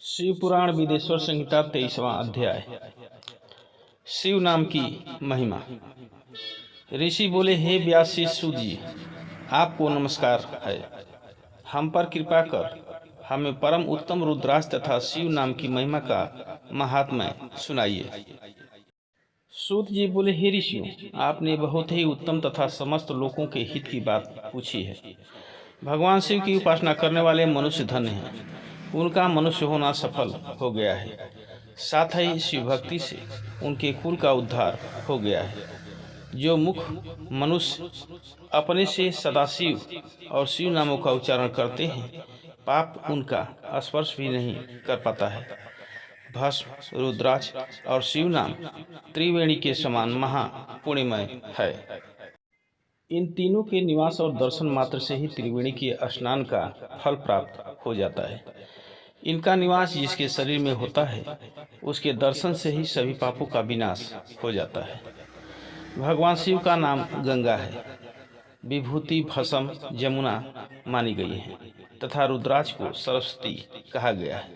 शिव पुराण विदेश्वर संहिता 23वां अध्याय। शिव नाम की महिमा। ऋषि बोले, हे व्यास सूत जी, आपको नमस्कार है। हम पर कृपा कर हमें परम उत्तम रुद्राक्ष तथा शिव नाम की महिमा का महात्म्य सुनाइए। सूत जी बोले, हे ऋषियों, आपने बहुत ही उत्तम तथा समस्त लोगों के हित की बात पूछी है। भगवान शिव की उपासना करने वाले मनुष्य धन्य हैं, उनका मनुष्य होना सफल हो गया है। साथ ही शिव भक्ति से उनके कुल का उद्धार हो गया है। जो मुख मनुष्य अपने से सदाशिव और शिव नामों का उच्चारण करते हैं, पाप उनका स्पर्श भी नहीं कर पाता है। भस्म, रुद्राक्ष और शिव नाम त्रिवेणी के समान महा पुण्यमय है। इन तीनों के निवास और दर्शन मात्र से ही त्रिवेणी के स्नान का फल प्राप्त हो जाता है। इनका निवास जिसके शरीर में होता है, उसके दर्शन से ही सभी पापों का विनाश हो जाता है। भगवान शिव का नाम गंगा है, विभूति भस्म जमुना मानी गई है तथा रुद्राक्ष को सरस्वती कहा गया है।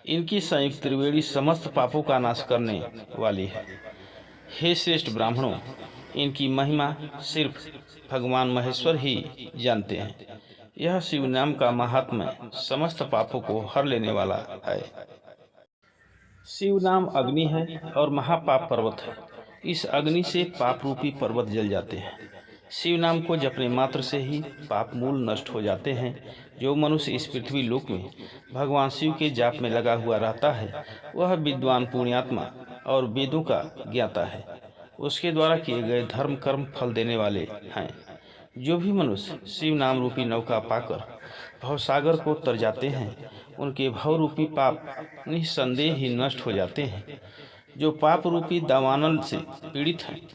इनकी संयुक्त त्रिवेणी समस्त पापों का नाश करने वाली है। हे श्रेष्ठ ब्राह्मणों, इनकी महिमा सिर्फ भगवान महेश्वर ही जानते हैं। यह शिव नाम का महात्म्य समस्त पापों को हर लेने वाला है। शिव नाम अग्नि है और महापाप पर्वत है। इस अग्नि से पाप रूपी पर्वत जल जाते हैं। शिव नाम को जपने मात्र से ही पाप मूल नष्ट हो जाते हैं। जो मनुष्य इस पृथ्वी लोक में भगवान शिव के जाप में लगा हुआ रहता है, वह विद्वान पुण्यात्मा और वेदों का ज्ञाता है। उसके द्वारा किए गए धर्म कर्म फल देने वाले हैं। जो भी मनुष्य शिव नाम रूपी नौका पाकर भवसागर को तर जाते हैं, उनके भव रूपी पाप निस्संदेह ही नष्ट हो जाते हैं। जो पाप रूपी दावानल से पीड़ित हैं,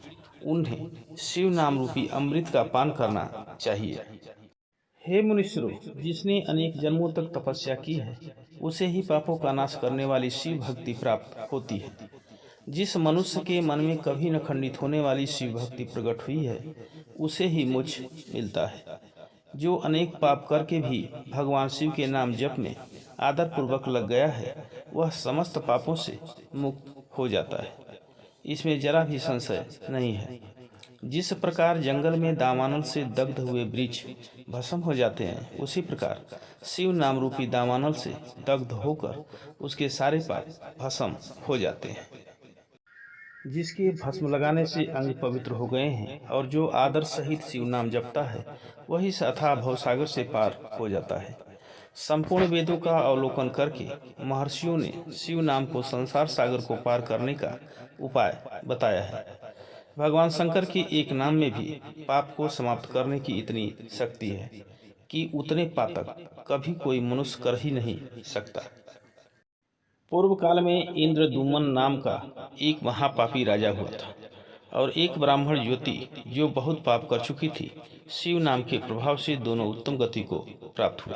उन्हें शिव नाम रूपी अमृत का पान करना चाहिए। हे मुनीश्वरों, जिसने अनेक जन्मों तक तपस्या की है, उसे ही पापों का नाश करने वाली शिव भक्ति प्राप्त होती है। जिस मनुष्य के मन में कभी न खंडित होने वाली शिव भक्ति प्रकट हुई है, उसे ही मोक्ष मिलता है। जो अनेक पाप करके भी भगवान शिव के नाम जप में आदर पूर्वक लग गया है, वह समस्त पापों से मुक्त हो जाता है। इसमें जरा भी संशय नहीं है। जिस प्रकार जंगल में दावानल से दग्ध हुए वृक्ष भस्म हो जाते हैं, उसी प्रकार शिव नाम रूपी दावानल से दग्ध होकर उसके सारे पाप भस्म हो जाते हैं। जिसके भस्म लगाने से अंग पवित्र हो गए हैं और जो आदर सहित शिव नाम जपता है, वही अथाह भवसागर से पार हो जाता है। संपूर्ण वेदों का अवलोकन करके महर्षियों ने शिव नाम को संसार सागर को पार करने का उपाय बताया है। भगवान शंकर के एक नाम में भी पाप को समाप्त करने की इतनी शक्ति है कि उतने पातक कभी कोई मनुष्य कर ही नहीं सकता। पूर्व काल में इंद्रदुम्न नाम का एक महापापी राजा हुआ था और एक ब्राह्मण युवती जो बहुत पाप कर चुकी थी, शिव नाम के प्रभाव से दोनों उत्तम गति को प्राप्त हुए।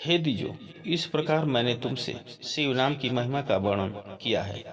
हे द्विजों, इस प्रकार मैंने तुमसे शिव नाम की महिमा का वर्णन किया है।